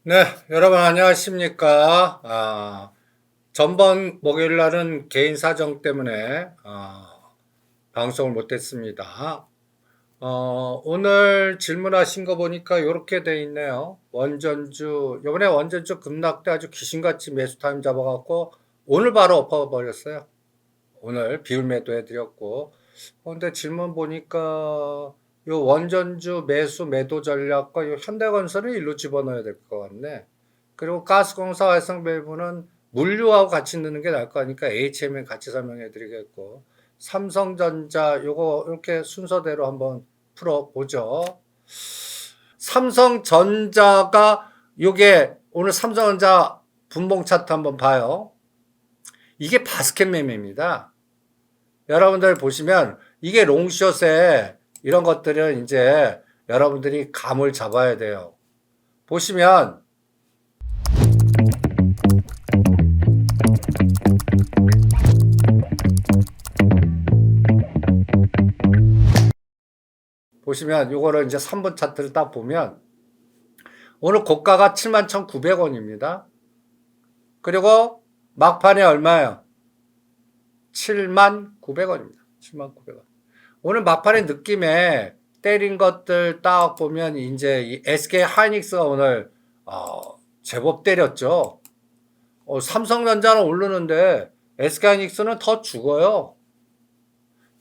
네, 여러분 안녕하십니까? 전번 목요일 날은 개인 사정 때문에 방송을 못했습니다. 오늘 질문하신 거 보니까 이렇게 돼 있네요. 원전주, 이번에 원전주 급락때 아주 귀신같이 매수 타임 잡아갖고 오늘 바로 엎어버렸어요. 오늘 비율 매도 해드렸고. 근데 질문 보니까 요 원전주 매수 매도 전략과 요 현대건설을 일로 집어넣어야 될 것 같네. 그리고 가스공사 활성밸브는 물류하고 같이 넣는 게 나을 거니까 HM에 같이 설명해 드리겠고, 삼성전자 요거 이렇게 순서대로 한번 풀어보죠. 삼성전자가 요게 오늘 삼성전자 분봉 차트 한번 봐요. 이게 바스켓 매매입니다. 여러분들 보시면 이게 롱숏에 이런 것들은 이제 여러분들이 감을 잡아야 돼요. 보시면 요거를 이제 3분 차트를 딱 보면 오늘 고가가 71,900원입니다. 그리고 막판에 얼마예요? 79,000원입니다. 79,000원. 오늘 막판에 느낌에 때린 것들 딱 보면 이제 이 SK 하이닉스가 오늘 제법 때렸죠. 삼성전자는 오르는데 SK 하이닉스는 더 죽어요.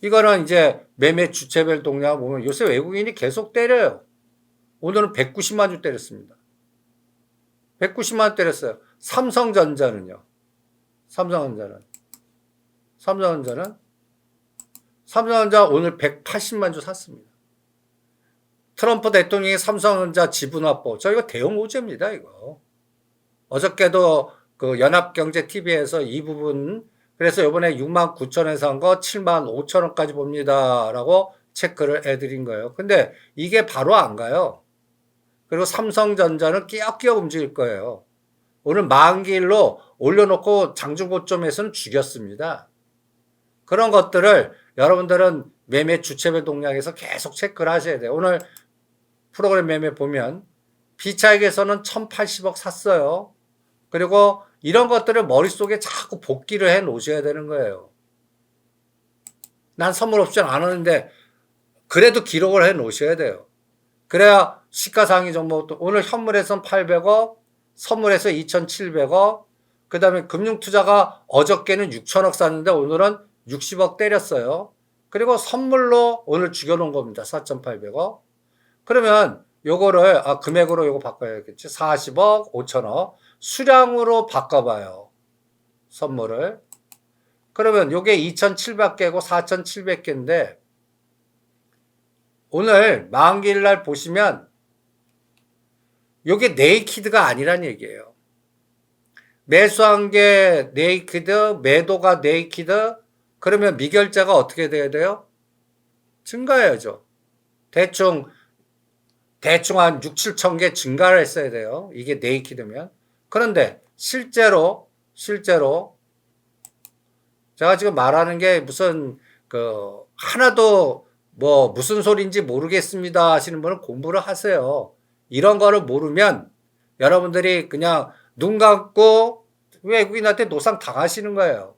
이거는 이제 매매 주체별 동향 보면 요새 외국인이 계속 때려요. 오늘은 190만 주 때렸습니다. 190만 원 때렸어요. 삼성전자는요. 삼성전자 오늘 180만 주 샀습니다. 트럼프 대통령이 삼성전자 지분 확보. 저 이거 대형 호재입니다, 이거. 어저께도 그 연합경제TV에서 이 부분, 그래서 요번에 69,000원에 산 거 75,000원까지 봅니다. 라고 체크를 해드린 거예요. 근데 이게 바로 안 가요. 그리고 삼성전자는 끼역끼역 움직일 거예요. 오늘 만기일로 올려놓고 장중고점에서는 죽였습니다. 그런 것들을 여러분들은 매매 주체별 동향에서 계속 체크를 하셔야 돼요. 오늘 프로그램 매매 보면 B차익에서는 1,080억 샀어요. 그리고 이런 것들을 머릿속에 자꾸 복기를 해 놓으셔야 되는 거예요. 난 선물 옵션 안 하는데 그래도 기록을 해 놓으셔야 돼요. 그래야 시가상위 정보, 오늘 현물에선 800억, 선물에서 2,700억, 그 다음에 금융투자가 어저께는 6천억 샀는데 오늘은 60억 때렸어요. 그리고 선물로 오늘 죽여놓은 겁니다. 4,800억. 그러면 요거를, 금액으로 요거 바꿔야겠지. 40억, 5천억. 수량으로 바꿔봐요. 선물을. 그러면 요게 2,700개고 4,700개인데, 오늘 만기일 날 보시면 요게 네이키드가 아니란 얘기예요. 매수한 게 네이키드, 매도가 네이키드, 그러면 미결자가 어떻게 돼야 돼요? 증가해야죠. 대충 한 6, 7천 개 증가를 했어야 돼요. 이게 네이키드면. 그런데 실제로 제가 지금 말하는 게 무슨 하나도 뭐 무슨 소리인지 모르겠습니다 하시는 분은 공부를 하세요. 이런 거를 모르면 여러분들이 그냥 눈 감고 외국인한테 노상 당하시는 거예요.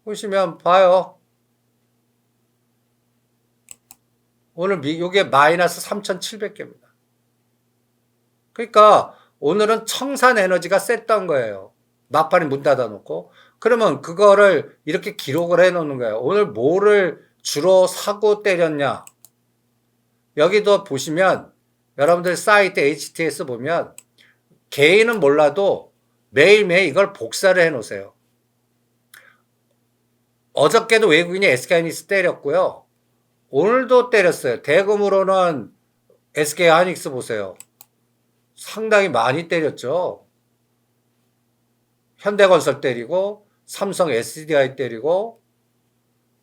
보시면 봐요. 오늘 요게 마이너스 3,700개입니다. 그러니까 오늘은 청산에너지가 셌던 거예요. 막판에 문 닫아놓고. 그러면 그거를 이렇게 기록을 해놓는 거예요. 오늘 뭐를 주로 사고 때렸냐. 여기도 보시면 여러분들 사이트 HTS 보면 개인은 몰라도 매일매일 이걸 복사를 해놓으세요. 어저께도 외국인이 SK하이닉스 때렸고요. 오늘도 때렸어요. 대금으로는 SK하이닉스 보세요. 상당히 많이 때렸죠. 현대건설 때리고 삼성 SDI 때리고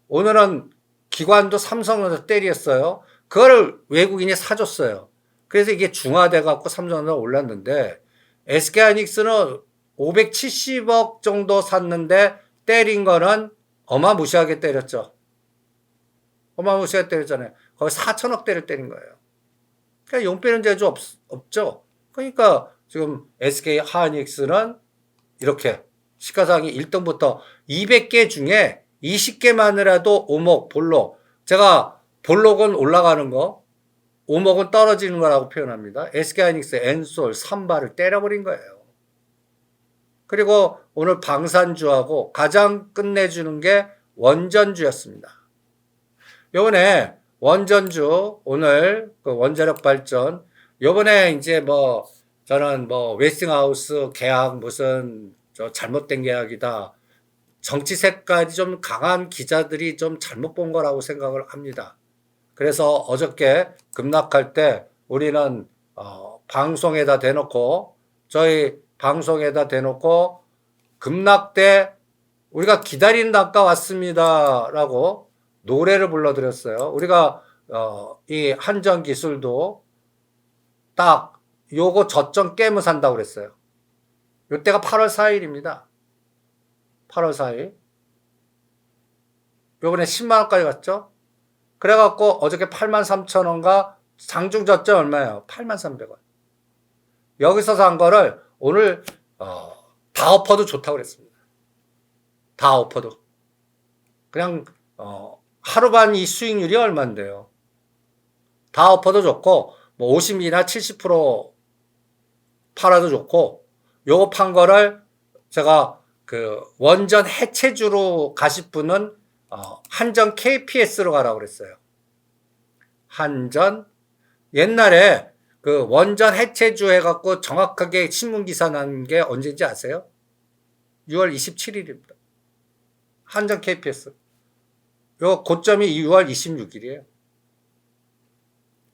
오늘은 기관도 삼성전자 때렸어요. 그거를 외국인이 사줬어요. 그래서 이게 중화돼 갖고 삼성전자 올랐는데 SK하이닉스는 570억 정도 샀는데 때린 거는 어마무시하게 때렸죠. 어마무시하게 때렸잖아요. 거의 4천억대를 때린 거예요. 그러니까 용 빼는 재주 없죠. 그러니까 지금 SK 하이닉스는 이렇게 시가상이 1등부터 200개 중에 20개만이라도 오목, 볼록. 제가 볼록은 올라가는 거, 오목은 떨어지는 거라고 표현합니다. SK하이닉스, 엔솔, 삼바를 때려버린 거예요. 그리고 오늘 방산주하고 가장 끝내주는 게 원전주였습니다. 요번에 원전주, 오늘 그 원자력 발전, 요번에 이제 뭐 저는 뭐 웨스팅하우스 계약 무슨 저 잘못된 계약이다. 정치색까지 좀 강한 기자들이 좀 잘못 본 거라고 생각을 합니다. 그래서 어저께 급락할 때 우리는 방송에다 대놓고 저희 방송에다 대놓고 급락 때 우리가 기다리는 단가 왔습니다라고 노래를 불러드렸어요. 우리가 이 한전 기술도 딱 요거 저점 깨면 산다고 그랬어요. 요때가 8월 4일입니다. 8월 4일. 요번에 10만원까지 갔죠? 그래갖고 어저께 83,000원과 장중 저점 얼마예요? 83,300원. 여기서 산 거를 오늘 다 엎어도 좋다고 그랬습니다. 다 엎어도. 그냥 하루반 이 수익률이 얼만데요. 다 엎어도 좋고 뭐 50이나 70% 팔아도 좋고 요거 판 거를 제가 그 원전 해체주로 가실 분은 한전 KPS로 가라고 그랬어요. 한전 옛날에 그 원전 해체주 해갖고 정확하게 신문기사 난 게 언제인지 아세요? 6월 27일입니다. 한전 KPS. 요 고점이 6월 26일이에요.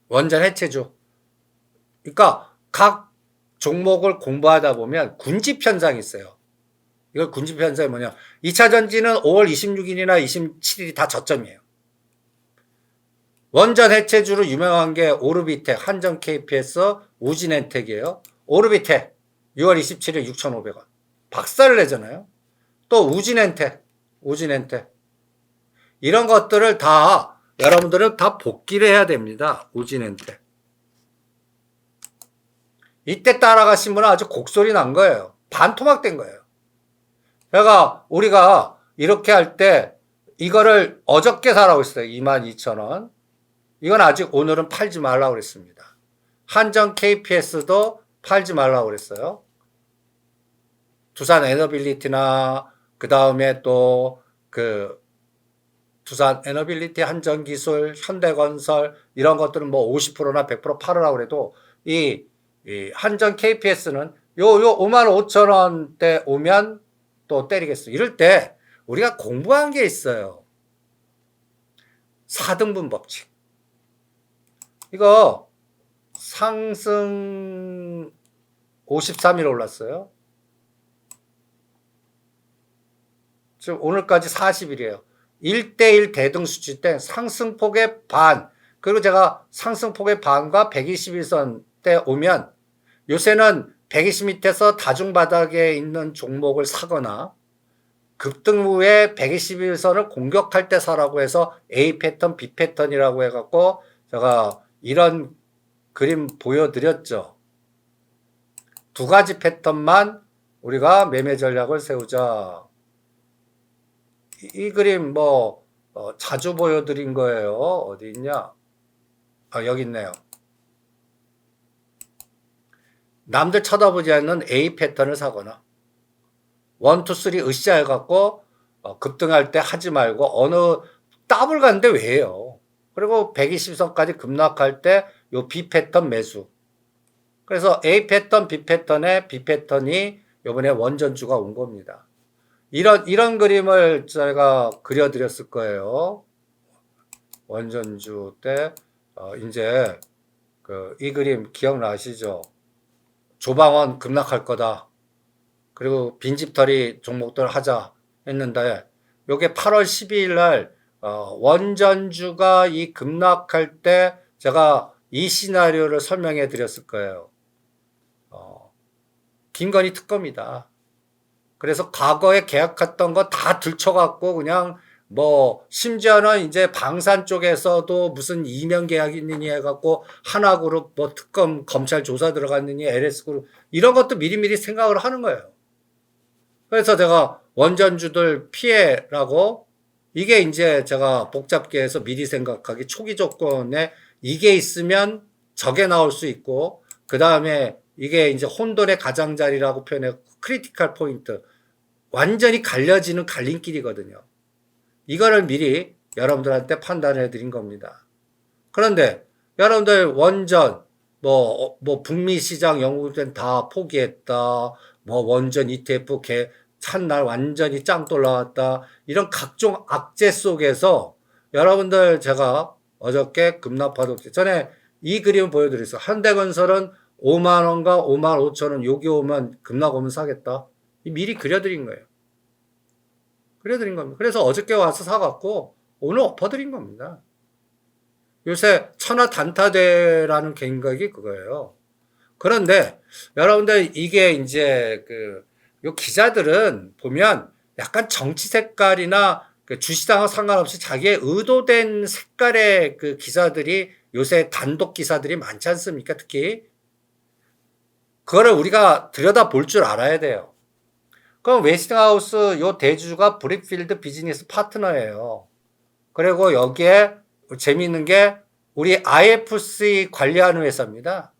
원전 해체주. 그러니까 각 종목을 공부하다 보면 군집 현상이 있어요. 이걸 군집 현상이 뭐냐? 2차 전지는 5월 26일이나 27일이 다 저점이에요. 원전 해체주로 유명한 게 오르비텍, 한전 KPS, 우진엔텍이에요. 오르비텍 6월 27일 6,500원. 박살을 내잖아요. 또 우진엔텍. 이런 것들을 다 여러분들은 다 복기를 해야 됩니다. 우진엔텍. 이때 따라가신 분은 아주 곡소리 난 거예요. 반토막된 거예요. 그러니까 우리가 이렇게 할 때 이거를 어저께 사라고 했어요. 22,000원. 이건 아직 오늘은 팔지 말라고 그랬습니다. 한전 KPS도 팔지 말라고 그랬어요. 두산 에너빌리티나 그 다음에 또 그 두산 에너빌리티, 한전기술, 현대건설 이런 것들은 뭐 50%나 100% 팔으라고 그래도 이 한전 KPS는 요 55,000원대 오면 또 때리겠어. 이럴 때 우리가 공부한 게 있어요. 4등분 법칙. 이거 상승 53일 올랐어요. 지금 오늘까지 40일이에요. 1대1 대등수치 때 상승폭의 반, 그리고 제가 상승폭의 반과 121선 때 오면 요새는 120 밑에서 다중바닥에 있는 종목을 사거나 급등 후에 121선을 공격할 때 사라고 해서 A 패턴, B 패턴이라고 해갖고 제가 이런 그림 보여드렸죠. 두 가지 패턴만 우리가 매매 전략을 세우자. 이 그림 뭐 자주 보여드린 거예요. 어디 있냐? 여기 있네요. 남들 쳐다보지 않는 A 패턴을 사거나 1, 2, 3 으쌰 해갖고 급등할 때 하지 말고 어느 더블 갔는데 왜 해요? 그리고 120선까지 급락할 때 요 B 패턴 매수. 그래서 A 패턴, B 패턴에 B 패턴이 요번에 원전주가 온 겁니다. 이런 그림을 제가 그려드렸을 거예요. 원전주 때 이제 이 그림 기억나시죠? 조방원 급락할 거다. 그리고 빈집털이 종목들 하자 했는데 요게 8월 12일 날 원전주가 이 급락할 때 제가 이 시나리오를 설명해 드렸을 거예요. 김건희 특검이다. 그래서 과거에 계약했던 거 다 들춰갖고 그냥 뭐 심지어는 이제 방산 쪽에서도 무슨 이면 계약이 있느니 해갖고 하나그룹 뭐 특검 검찰 조사 들어갔느니 LS그룹 이런 것도 미리미리 생각을 하는 거예요. 그래서 제가 원전주들 피해라고 이게 이제 제가 복잡게 해서 미리 생각하기 초기 조건에 이게 있으면 저게 나올 수 있고 그 다음에 이게 이제 혼돈의 가장자리라고 표현해 크리티컬 포인트 완전히 갈려지는 갈림길이거든요. 이거를 미리 여러분들한테 판단해 드린 겁니다. 그런데 여러분들 원전 뭐 북미 시장 영국은 다 포기했다. 뭐 원전 ETF 찬날 완전히 짱 올라왔다. 이런 각종 악재 속에서 여러분들 제가 어저께 급락파도 전에 이 그림을 보여드렸어요. 현대건설은 5만 원과 5만 5천 원 여기 오면 급락 오면 사겠다. 미리 그려드린 거예요. 그려드린 겁니다. 그래서 어저께 와서 사갖고 오늘 엎어드린 겁니다. 요새 천하 단타대라는 개인각이 그거예요. 그런데 여러분들 이게 이제 요 기자들은 보면 약간 정치 색깔이나 주시장과 상관없이 자기의 의도된 색깔의 그 기사들이 요새 단독 기사들이 많지 않습니까? 특히 그거를 우리가 들여다 볼 줄 알아야 돼요. 그럼 웨스팅하우스 요 대주주가 브릭필드 비즈니스 파트너예요. 그리고 여기에 재미있는 게 우리 IFC 관리하는 회사입니다.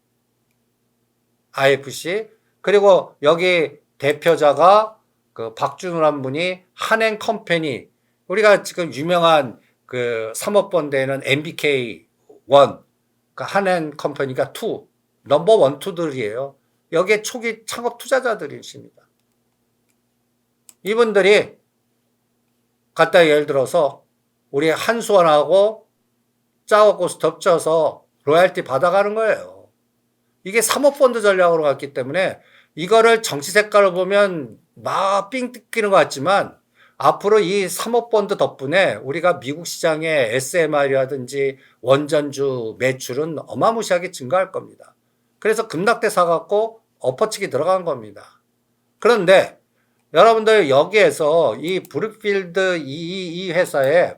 IFC. 그리고 여기 대표자가 그 박준우란 분이 한행 컴퍼니. 우리가 지금 유명한 그 사모펀드에는 MBK 1, 그 한행 컴퍼니가 2, 넘버 1, 2들이에요. 여기에 초기 창업 투자자들이십니다. 이분들이 갖다 예를 들어서 우리 한수원하고 짜고 덮쳐서 로얄티 받아가는 거예요. 이게 사모펀드 전략으로 갔기 때문에 이거를 정치 색깔을 보면 막 삥 뜯기는 것 같지만 앞으로 이 사모펀드 덕분에 우리가 미국 시장의 SMR이라든지 원전주 매출은 어마무시하게 증가할 겁니다. 그래서 급락대 사갖고 엎어치기 들어간 겁니다. 그런데 여러분들 여기에서 이 브룩필드 이 회사에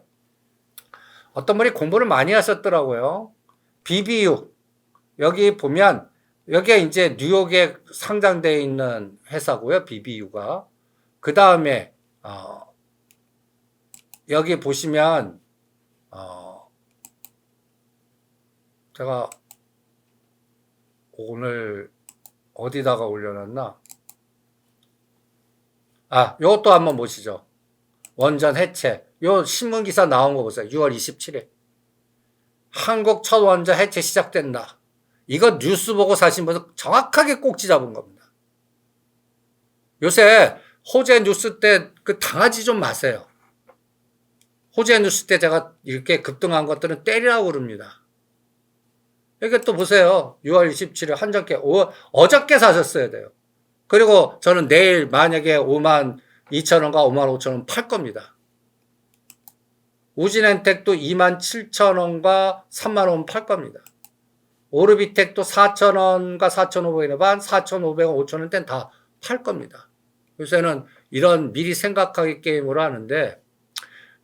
어떤 분이 공부를 많이 하셨더라고요. BBU 여기 보면 여기에 이제 뉴욕에 상장되어 있는 회사고요. BBU가 그 다음에 여기 보시면 제가 오늘 어디다가 올려놨나? 요것도 한번 보시죠. 원전 해체. 요 신문기사 나온 거 보세요. 6월 27일. 한국 첫 원전 해체 시작된다. 이거 뉴스 보고 사신 분은 정확하게 꼭지 잡은 겁니다. 요새 호재 뉴스 때 그 당하지 좀 마세요. 호재 뉴스 때 제가 이렇게 급등한 것들은 때리라고 그럽니다. 이게 또 보세요. 6월 27일 한정계 어저께 사셨어야 돼요. 그리고 저는 내일 만약에 5만 2천 원과 5만 5천 원 팔 겁니다. 우진엔텍도 2만 7천 원과 3만 원 팔 겁니다. 오르비텍도 4천 원과 4,500원 반, 4,500원, 5천 원대는 다 팔 겁니다. 요새는 이런 미리 생각하기 게임으로 하는데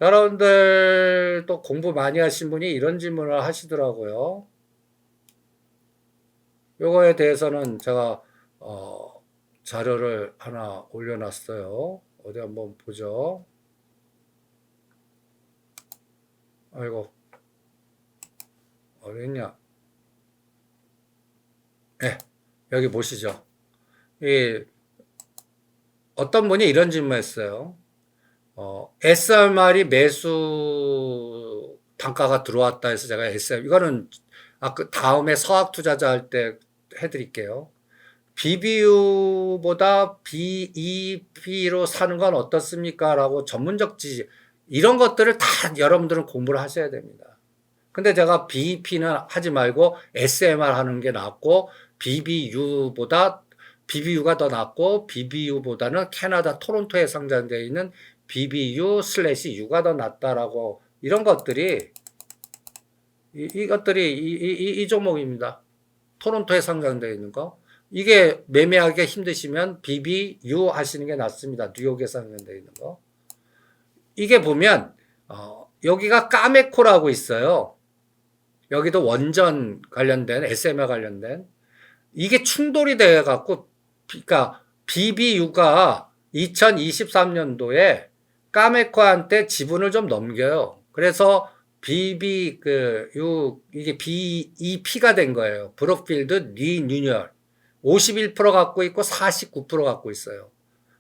여러분들 또 공부 많이 하신 분이 이런 질문을 하시더라고요. 요거에 대해서는 제가 자료를 하나 올려놨어요. 어디 한번 보죠. 아이고 어딨냐? 네, 여기 보시죠. 어떤 분이 이런 질문했어요. SR말이 매수 단가가 들어왔다 해서 제가 SR 이거는 다음에 서학 투자자 할 때 해드릴게요. BBU보다 BEP로 사는 건 어떻습니까? 라고 전문적 지식 이런 것들을 다 여러분들은 공부를 하셔야 됩니다. 근데 제가 BEP는 하지 말고 SMR 하는 게 낫고 BBU가 더 낫고 BBU보다는 캐나다 토론토에 상장되어 있는 BBU/U가 더 낫다라고 이런 것들이 이것들이 이 종목입니다. 토론토에 상장되어 있는 거. 이게 매매하기가 힘드시면 BBU 하시는 게 낫습니다. 뉴욕에 상장되어 있는 거. 이게 보면 여기가 까메코라고 있어요. 여기도 원전 관련된, SMR 관련된. 이게 충돌이 돼갖고, 그러니까 BBU가 2023년도에 까메코한테 지분을 좀 넘겨요. 그래서 이게 BEP가 된 거예요. 브룩필드 리뉴얼. 51% 갖고 있고 49% 갖고 있어요.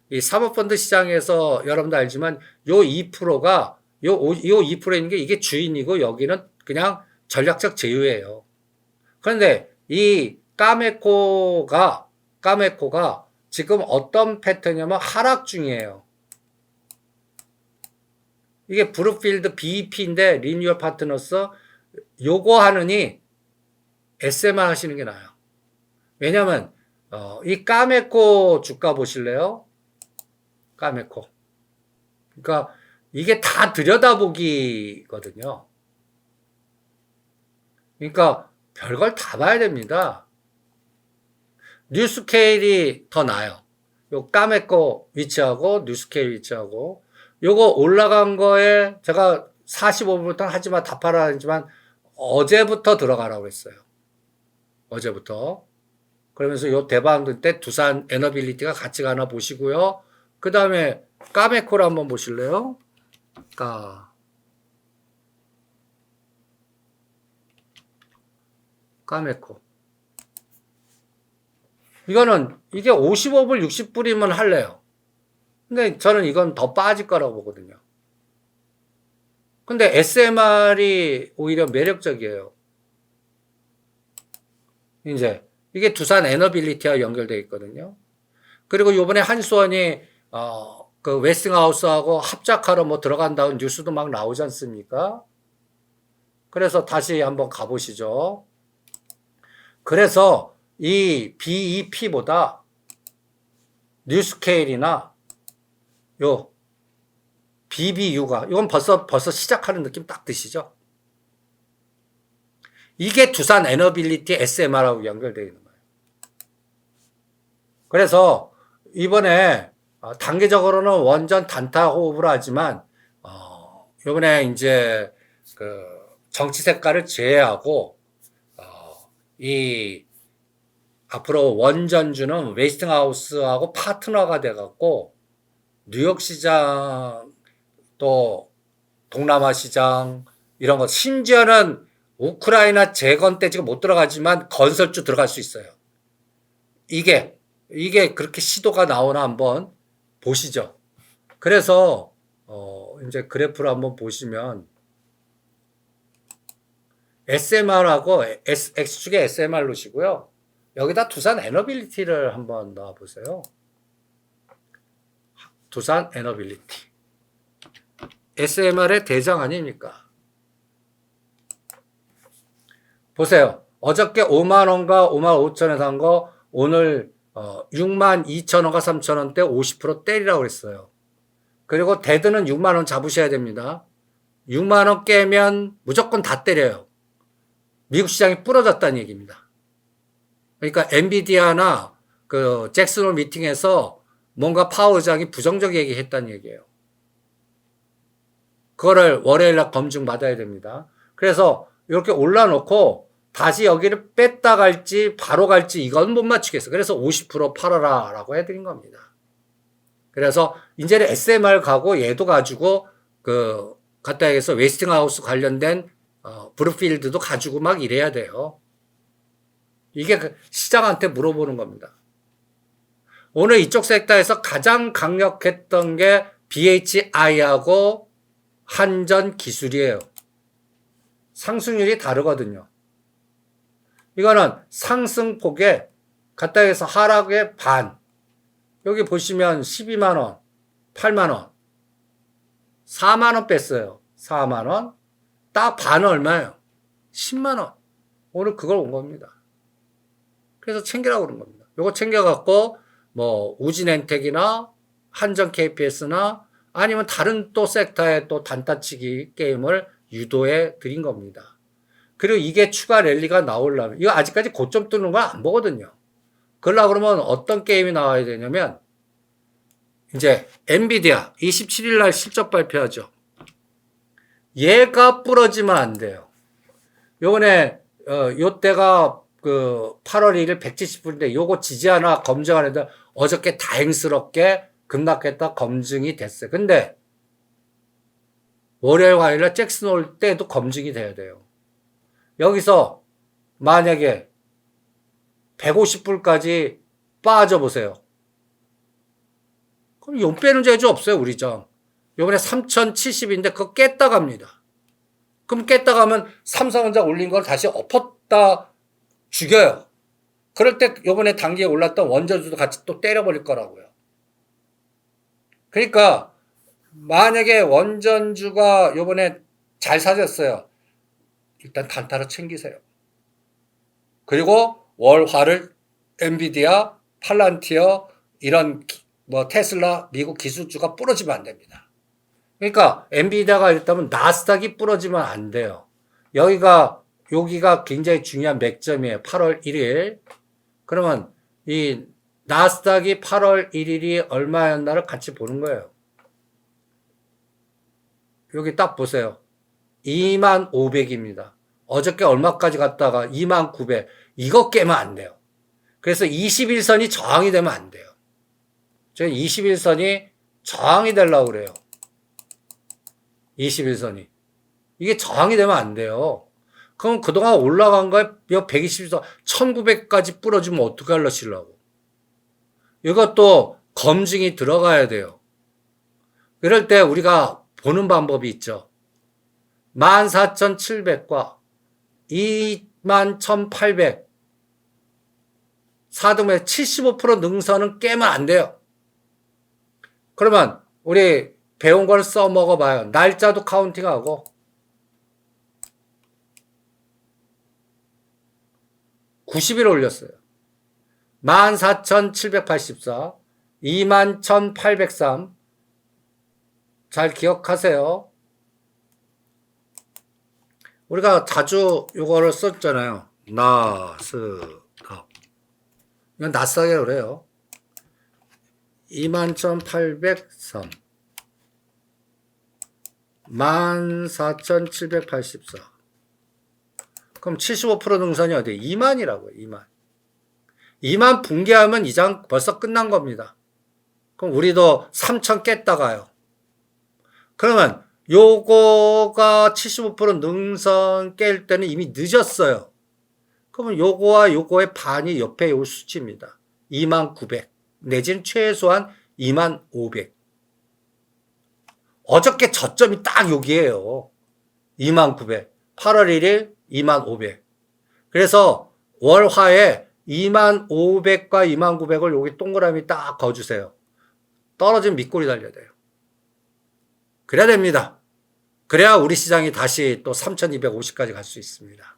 이 사모펀드 시장에서 여러분도 알지만 요 2%가 요 2%인 게 이게 주인이고 여기는 그냥 전략적 제휴예요. 그런데 이 까메코가 지금 어떤 패턴이냐면 하락 중이에요. 이게 브룩필드 BEP인데 리뉴얼 파트너스 요거 하느니 SMR 하시는 게 나아요. 왜냐면 이 까메코 주가 보실래요? 까메코. 그러니까 이게 다 들여다보기거든요. 그러니까 별걸 다 봐야 됩니다. 뉴스케일이 더 나아요. 요 까메코 위치하고 뉴스케일 위치하고 요거 올라간 거에 제가 45분부터 하지마 다 팔아 하지만 어제부터 들어가라고 했어요. 어제부터. 그러면서 요 대방등 때 두산 에너빌리티가 같이 가나 보시고요. 그 다음에 까메코를 한번 보실래요? 까메코. 이게 55불 60불이면 할래요. 근데 저는 이건 더 빠질 거라고 보거든요. 근데 SMR이 오히려 매력적이에요. 이제 이게 두산 에너빌리티와 연결되어 있거든요. 그리고 요번에 한수원이 그 웨스팅하우스하고 합작하러 뭐 들어간다는 뉴스도 막 나오지 않습니까? 그래서 다시 한번 가보시죠. 그래서 이 BEP보다 뉴스케일이나 요 BBU가 이건 벌써 시작하는 느낌 딱 드시죠? 이게 두산 에너빌리티 SMR하고 연결되어 있는 거예요. 그래서 이번에 단계적으로는 원전 단타 호흡을 하지만 이번에 이제 그 정치 색깔을 제외하고 이 앞으로 원전주는 웨스팅하우스하고 파트너가 돼갖고 뉴욕 시장 또 동남아 시장 이런 거 심지어는 우크라이나 재건 때 지금 못 들어가지만 건설주 들어갈 수 있어요. 이게 그렇게 시도가 나오나 한번 보시죠. 그래서 이제 그래프를 한번 보시면 SMR하고 X축에 SMR 놓으시고요. 여기다 두산 에너빌리티를 한번 넣어 보세요. 두산 에너빌리티. SMR의 대장 아닙니까? 보세요. 어저께 5만원과 5만 5천에 산 거 오늘 6만 2천원과 3천원대 50% 때리라고 했어요. 그리고 데드는 6만원 잡으셔야 됩니다. 6만원 깨면 무조건 다 때려요. 미국 시장이 부러졌다는 얘기입니다. 그러니까 엔비디아나 그 잭슨홀 미팅에서 뭔가 파워 의장이 부정적 얘기했다는 얘기예요. 그거를 월요일날 검증 받아야 됩니다. 그래서 이렇게 올라놓고 다시 여기를 뺐다 갈지 바로 갈지 이건 못 맞추겠어. 그래서 50% 팔아라 라고 해드린 겁니다. 그래서 이제는 SMR 가고 얘도 가지고 갖다 해서 웨스팅하우스 관련된 브룩필드도 가지고 막 이래야 돼요. 이게 시장한테 물어보는 겁니다. 오늘 이쪽 섹터에서 가장 강력했던 게 BHI하고 한전 기술이에요. 상승률이 다르거든요. 이거는 상승폭에 갖다 해서 하락의 반. 여기 보시면 12만원, 8만원, 4만원 뺐어요. 4만원. 딱 반은 얼마예요? 10만원. 오늘 그걸 온 겁니다. 그래서 챙기라고 그런 겁니다. 요거 챙겨갖고, 뭐, 우진엔텍이나 한전 KPS나 아니면 다른 또 섹터의 또 단타치기 게임을 유도해 드린 겁니다. 그리고 이게 추가 랠리가 나오려면, 이거 아직까지 고점 뚫는 걸 안 보거든요. 그러려고 그러면 어떤 게임이 나와야 되냐면, 이제 엔비디아 27일 날 실적 발표하죠. 얘가 부러지면 안 돼요. 요번에 요때가 그 8월 1일 170불인데 요거 지지하나 검증하는데 어저께 다행스럽게 급락했다 검증이 됐어요. 근데 월요일 화요일날 잭슨 올 때도 검증이 돼야 돼요. 여기서 만약에 150불까지 빠져보세요. 그럼 용 빼는 재주 없어요, 우리 점. 요번에 3070인데 그거 깼다 갑니다. 그럼 깼다 가면 삼성전자 올린 걸 다시 엎었다 죽여요. 그럴 때 요번에 단기에 올랐던 원전주도 같이 또 때려버릴 거라고요. 그러니까 만약에 원전주가 요번에 잘 사졌어요. 일단 단타로 챙기세요. 그리고 월화를 엔비디아, 팔란티어 이런 뭐 테슬라 미국 기술주가 부러지면 안 됩니다. 그러니까 엔비디아가 일단은 나스닥이 부러지면 안 돼요. 여기가 굉장히 중요한 맥점이에요. 8월 1일. 그러면 이 나스닥이 8월 1일이 얼마였나를 같이 보는 거예요. 여기 딱 보세요. 25,500입니다. 어저께 얼마까지 갔다가 29,900. 이거 깨면 안 돼요. 그래서 21선이 저항이 되면 안 돼요. 저는 21선이 저항이 되려고 그래요. 21선이. 이게 저항이 되면 안 돼요. 그럼 그동안 올라간 거에 120선, 1900까지 부러지면 어떻게 하려고. 이것도 검증이 들어가야 돼요. 이럴 때 우리가 보는 방법이 있죠. 14,700과 21,800 4등분의 75% 능선은 깨면 안 돼요. 그러면 우리 배운 걸 써먹어봐요. 날짜도 카운팅하고 90일 올렸어요. 14,784 21,803 잘 기억하세요. 우리가 자주 이거를 썼잖아요. 나스닥. 이건 나스닥이라고 그래요. 21,803 14,784 그럼 75% 능선이 어디에? 2만이라고요. 2만. 2만 붕괴하면 이 장 벌써 끝난 겁니다. 그럼 우리도 3,000 깼다가요. 그러면 요거가 75% 능선 깰 때는 이미 늦었어요. 그러면 요거와 요거의 반이 옆에 요 수치입니다. 29,900 내지는 최소한 25,500. 어저께 저점이 딱 여기에요. 29,900. 8월 1일 25,500. 그래서 월화에 25,500과 29,900을 여기 동그라미 딱 거주세요. 떨어지면 밑골이 달려야 돼요. 그래야 됩니다. 그래야 우리 시장이 다시 또 3,250까지 갈 수 있습니다.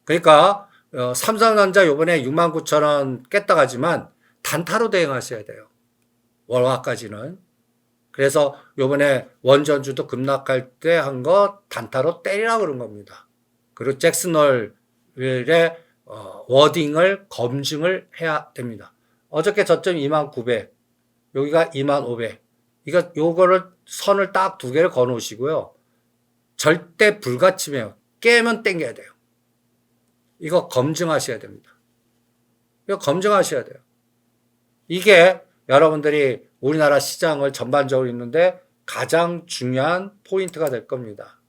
그러니까 삼성전자 요번에 69,000원 깼다 가지만 단타로 대응하셔야 돼요. 월화까지는. 그래서 요번에 원전주도 급락할 때 한 거 단타로 때리라 그런 겁니다. 그리고 잭슨홀의 워딩을 검증을 해야 됩니다. 어저께 저점 29,900 여기가 25,500 요거를 선을 딱 두 개를 거 놓으시고요. 절대 불가침해요. 깨면 땡겨야 돼요. 이거 검증하셔야 됩니다. 이거 검증하셔야 돼요. 이게 여러분들이 우리나라 시장을 전반적으로 있는데 가장 중요한 포인트가 될 겁니다.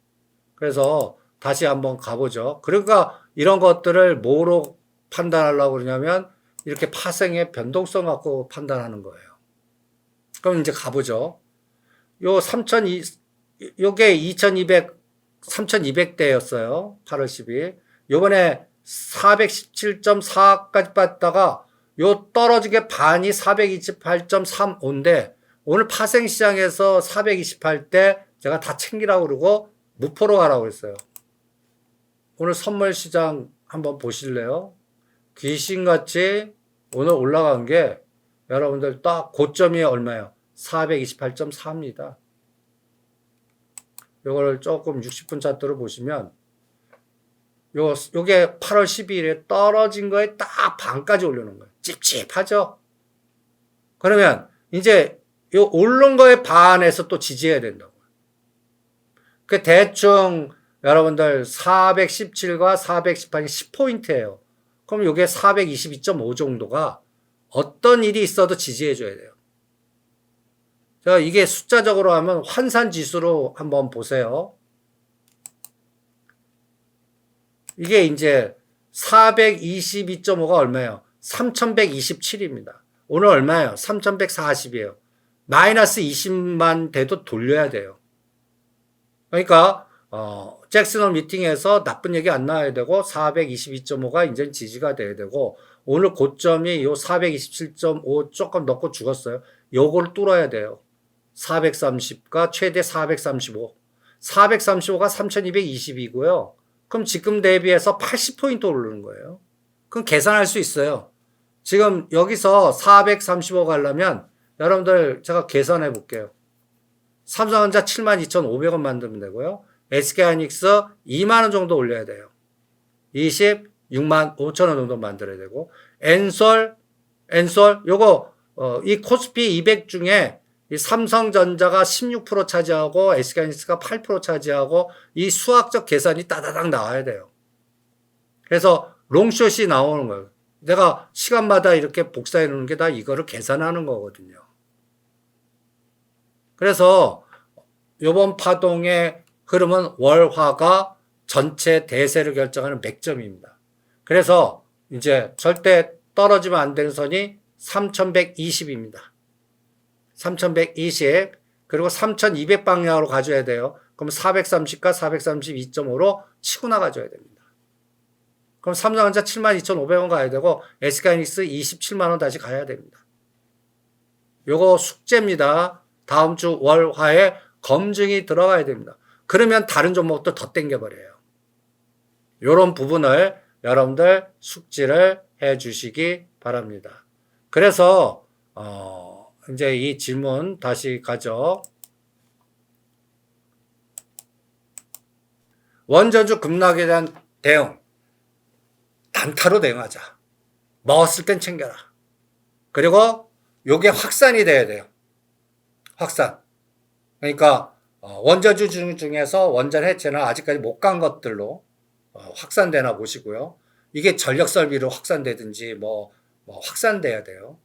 그래서 다시 한번 가보죠. 그러니까 이런 것들을 뭐로 판단하려고 그러냐면 이렇게 파생의 변동성 갖고 판단하는 거예요. 그럼 이제 가보죠. 요게 3,200대였어요. 8월 10일. 요번에 417.4까지 빠졌다가 요 떨어지게 반이 428.35인데 오늘 파생시장에서 428대 제가 다 챙기라고 그러고 무포로 가라고 했어요. 오늘 선물시장 한번 보실래요? 귀신같이 오늘 올라간 게 여러분들 딱 고점이 얼마예요? 428.4입니다. 요거를 조금 60분 차트로 보시면 요게 8월 12일에 떨어진 거에 딱 반까지 올려놓은 거예요. 찝찝하죠? 그러면 이제 요 오른 거에 반에서 또 지지해야 된다고. 그 대충 여러분들 417과 418이 10포인트예요. 그럼 이게 422.5 정도가 어떤 일이 있어도 지지해 줘야 돼요. 자, 이게 숫자적으로 하면 환산 지수로 한번 보세요. 이게 이제 422.5가 얼마예요? 3127입니다. 오늘 얼마예요? 3140이에요. 마이너스 20만 돼도 돌려야 돼요. 그러니까 잭슨홀 미팅에서 나쁜 얘기 안 나와야 되고 422.5가 이제 지지가 돼야 되고 오늘 고점이 요 427.5 조금 넣고 죽었어요. 요걸 뚫어야 돼요. 430과 최대 435. 435가 3220이고요. 그럼 지금 대비해서 80포인트 오르는 거예요. 그럼 계산할 수 있어요. 지금 여기서 435 가려면 여러분들 제가 계산해 볼게요. 삼성전자 72,500원 만들면 되고요. SK하이닉스 2만원 정도 올려야 돼요. 26만 5천원 정도 만들어야 되고 엔솔 요거 이 코스피 200 중에 이 삼성전자가 16% 차지하고 SK하이닉스가 8% 차지하고 이 수학적 계산이 따다닥 나와야 돼요. 그래서 롱숏이 나오는 거예요. 내가 시간마다 이렇게 복사해 놓는 게 다 이거를 계산하는 거거든요. 그래서 이번 파동의 흐름은 월화가 전체 대세를 결정하는 맥점입니다. 그래서 이제 절대 떨어지면 안 되는 선이 3120입니다. 3120 그리고 3200 방향으로 가져야 돼요. 그럼 430과 432.5로 치고 나가줘야 됩니다. 그럼 삼성전자 72,500원 가야 되고 SK하이닉스 27만원 다시 가야 됩니다. 요거 숙제입니다. 다음 주 월화에 검증이 들어가야 됩니다. 그러면 다른 종목도 더 땡겨버려요. 요런 부분을 여러분들 숙지를 해 주시기 바랍니다. 그래서 이제 이 질문 다시 가죠. 원전주 급락에 대한 대응. 단타로 대응하자. 먹었을 땐 챙겨라. 그리고 요게 확산이 돼야 돼요. 확산. 그러니까 원전주 중에서 원전 해체는 아직까지 못 간 것들로 확산되나 보시고요. 이게 전력 설비로 확산되든지 뭐 확산돼야 돼요.